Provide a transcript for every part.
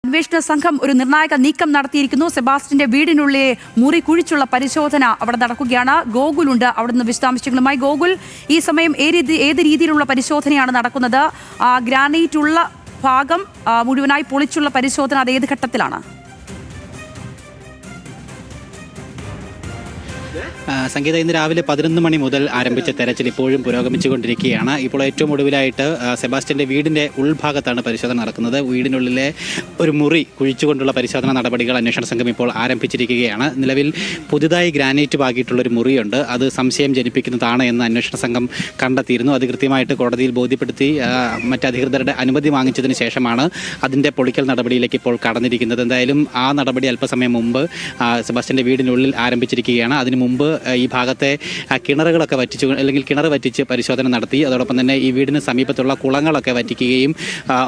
അന്വേഷണ സംഘം ഒരു നിർണായക നീക്കം നടത്തിയിരിക്കുന്നു. സെബാസ്റ്റ്യന്റെ വീടിനുള്ളിലെ മുറി കുഴിച്ചുള്ള പരിശോധന അവിടെ നടക്കുകയാണ്. ഗോകുലുണ്ട് അവിടുന്ന് വിശദാംശങ്ങളുമായി. ഗോകുൽ, ഈ സമയം ഏത് രീതിയിലുള്ള പരിശോധനയാണ് നടക്കുന്നത്? ഗ്രാനൈറ്റ് ഉള്ള ഭാഗം മുഴുവനായി പൊളിച്ചുള്ള പരിശോധന അത് ഏത് ഘട്ടത്തിലാണ്? സംഗീത, ഇന്ന് രാവിലെ 11 മണി മുതൽ ആരംഭിച്ച തെരച്ചിൽ ഇപ്പോഴും പുരോഗമിച്ചുകൊണ്ടിരിക്കുകയാണ്. ഇപ്പോൾ ഏറ്റവും ഒടുവിലായിട്ട് സെബാസ്റ്റ്യന്റെ വീടിന്റെ ഉൾഭാഗത്താണ് പരിശോധന നടക്കുന്നത്. വീടിനുള്ളിലെ ഒരു മുറി കുഴിച്ചുകൊണ്ടുള്ള പരിശോധന നടപടികൾ അന്വേഷണ സംഘം ഇപ്പോൾ ആരംഭിച്ചിരിക്കുകയാണ്. നിലവിൽ പുതുതായി ഗ്രാനൈറ്റ് പാകിയിട്ടുള്ളൊരു മുറിയുണ്ട്. അത് സംശയം ജനിപ്പിക്കുന്നതാണ് എന്ന് അന്വേഷണ സംഘം കണ്ടെത്തിയിരുന്നു. അത് കൃത്യമായിട്ട് കോടതിയിൽ ബോധ്യപ്പെടുത്തി മറ്റധികൃതരുടെ അനുമതി വാങ്ങിച്ചതിന് ശേഷമാണ് അതിൻ്റെ പൊളിക്കൽ നടപടിയിലേക്ക് ഇപ്പോൾ കടന്നിരിക്കുന്നത്. എന്തായാലും ആ നടപടി അല്പസമയം മുമ്പ് സെബാസ്റ്റ്യന്റെ വീടിനുള്ളിൽ ആരംഭിച്ചിരിക്കുകയാണ്. അതിനു മുമ്പ് ഈ ഭാഗത്തെ കിണറുകളൊക്കെ വറ്റിച്ചു, അല്ലെങ്കിൽ കിണർ വറ്റിച്ച് പരിശോധന നടത്തി. അതോടൊപ്പം തന്നെ ഈ വീടിന് സമീപത്തുള്ള കുളങ്ങളൊക്കെ വറ്റിക്കുകയും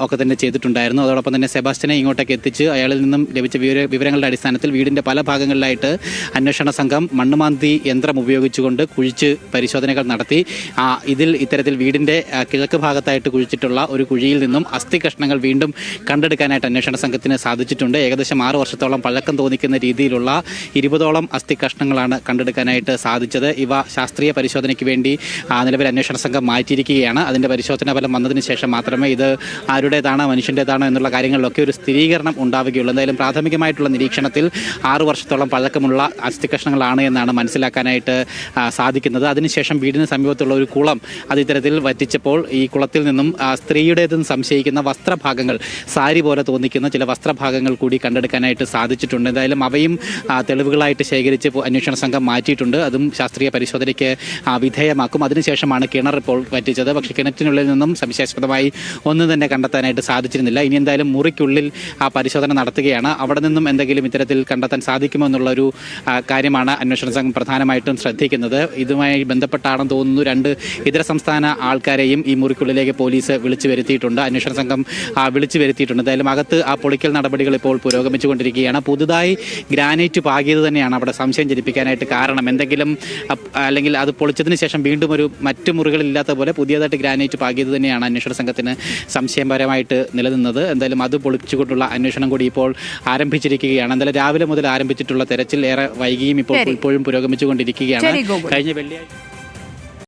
ഒക്കെ തന്നെ ചെയ്തിട്ടുണ്ടായിരുന്നു. അതോടൊപ്പം തന്നെ സെബാസ്റ്റ്യനെ ഇങ്ങോട്ടേക്ക് എത്തിച്ച് അയാളിൽ നിന്നും ലഭിച്ച വിവരങ്ങളുടെ അടിസ്ഥാനത്തിൽ വീടിൻ്റെ പല ഭാഗങ്ങളിലായിട്ട് അന്വേഷണ സംഘം മണ്ണുമാന്തി യന്ത്രം ഉപയോഗിച്ചുകൊണ്ട് കുഴിച്ച് പരിശോധനകൾ നടത്തി. ഇത്തരത്തിൽ വീടിൻ്റെ കിഴക്ക് ഭാഗത്തായിട്ട് കുഴിച്ചിട്ടുള്ള ഒരു കുഴിയിൽ നിന്നും അസ്ഥി കഷ്ണങ്ങൾ വീണ്ടും കണ്ടെടുക്കാനായിട്ട് അന്വേഷണ സംഘത്തിന് സാധിച്ചിട്ടുണ്ട്. ഏകദേശം 6 വർഷത്തോളം പഴക്കം തോന്നിക്കുന്ന രീതിയിലുള്ള 20ഓളം അസ്ഥി കഷ്ണങ്ങളാണ് കണ്ടെടുക്കാനായിട്ട് സാധിച്ചത്. ഇവ ശാസ്ത്രീയ പരിശോധനയ്ക്ക് വേണ്ടി നിലവിൽ അന്വേഷണ സംഘം മാറ്റിയിരിക്കുകയാണ്. അതിൻ്റെ പരിശോധനാ ഫലം വന്നതിന് ശേഷം മാത്രമേ ഇത് ആരുടേതാണോ മനുഷ്യൻ്റേതാണോ എന്നുള്ള കാര്യങ്ങളിലൊക്കെ ഒരു സ്ഥിരീകരണം ഉണ്ടാവുകയുള്ളൂ. എന്തായാലും പ്രാഥമികമായിട്ടുള്ള നിരീക്ഷണത്തിൽ 6 വർഷത്തോളം പഴക്കമുള്ള അസ്ഥി കഷ്ണങ്ങളാണ് എന്നാണ് മനസ്സിലാക്കാനായിട്ട് സാധിക്കുന്നത്. അതിനുശേഷം വീടിന് സമീപത്തുള്ള ഒരു കുളം അത് ഇത്തരത്തിൽ വറ്റിച്ചപ്പോൾ ഈ കുളത്തിൽ നിന്നും സ്ത്രീയുടേതെന്ന് സംശയിക്കുന്ന വസ്ത്രഭാഗങ്ങൾ, സാരി പോലെ തോന്നിക്കുന്ന ചില വസ്ത്രഭാഗങ്ങൾ കൂടി കണ്ടെടുക്കാനായിട്ട് സാധിച്ചിട്ടുണ്ട്. എന്തായാലും അവയും തെളിവുകളായിട്ട് ശേഖരിച്ച് അന്വേഷണ സംഘം മാറ്റിയിട്ടുണ്ട്. അതും ശാസ്ത്രീയ പരിശോധനയ്ക്ക് വിധേയമാക്കും. അതിനുശേഷമാണ് കിണർ ഇപ്പോൾ വറ്റിച്ചത്. പക്ഷേ കിണറ്റിനുള്ളിൽ നിന്നും സംശയാസ്പദമായി ഒന്നും തന്നെ കണ്ടെത്താനായിട്ട് സാധിച്ചിരുന്നില്ല. ഇനി എന്തായാലും മുറിക്കുള്ളിൽ പരിശോധന നടത്തുകയാണ്. അവിടെ നിന്നും എന്തെങ്കിലും ഇത്തരത്തിൽ കണ്ടെത്താൻ സാധിക്കുമോ എന്നുള്ളൊരു കാര്യമാണ് അന്വേഷണ സംഘം പ്രധാനമായിട്ടും ശ്രദ്ധിക്കുന്നത്. ഇതുമായി ബന്ധപ്പെട്ടാണെന്ന് തോന്നുന്നു 2 ഇതര സംസ്ഥാന ആൾക്കാരെയും ഈ മുറിക്കുള്ളിലേക്ക് പോലീസ് വിളിച്ചു വരുത്തിയിട്ടുണ്ട്. അന്വേഷണ സംഘം വിളിച്ചു വരുത്തിയിട്ടുണ്ട്. എന്തായാലും അകത്ത് പൊളിക്കൽ നടപടികൾ ഇപ്പോൾ പുരോഗമിച്ചുകൊണ്ടിരിക്കുകയാണ്. പുതുതായി ഗ്രാനൈറ്റ് പാകിയത് തന്നെയാണ് അവിടെ സംശയം ജനിപ്പിക്കാനായിട്ട് കാരണം. എന്തെങ്കിലും അല്ലെങ്കിൽ അത് പൊളിച്ചതിന് ശേഷം വീണ്ടും മറ്റു മുറികളില്ലാത്ത പോലെ പുതിയതായിട്ട് ഗ്രാനൈറ്റ് പാകിയത് തന്നെയാണ് അന്വേഷണ സംഘത്തിന് സംശയപരമായിട്ട് നിലനിന്നത്. എന്തായാലും അത് പൊളിച്ചുകൊണ്ടുള്ള അന്വേഷണം കൂടി ഇപ്പോൾ ആരംഭിച്ചിരിക്കുകയാണ്. എന്തായാലും രാവിലെ മുതൽ ആരംഭിച്ചിട്ടുള്ള തെരച്ചിൽ ഏറെ വൈകിയും ഇപ്പോഴും പുരോഗമിച്ചുകൊണ്ടിരിക്കുകയാണ്. കഴിഞ്ഞ വെള്ളിയാഴ്ച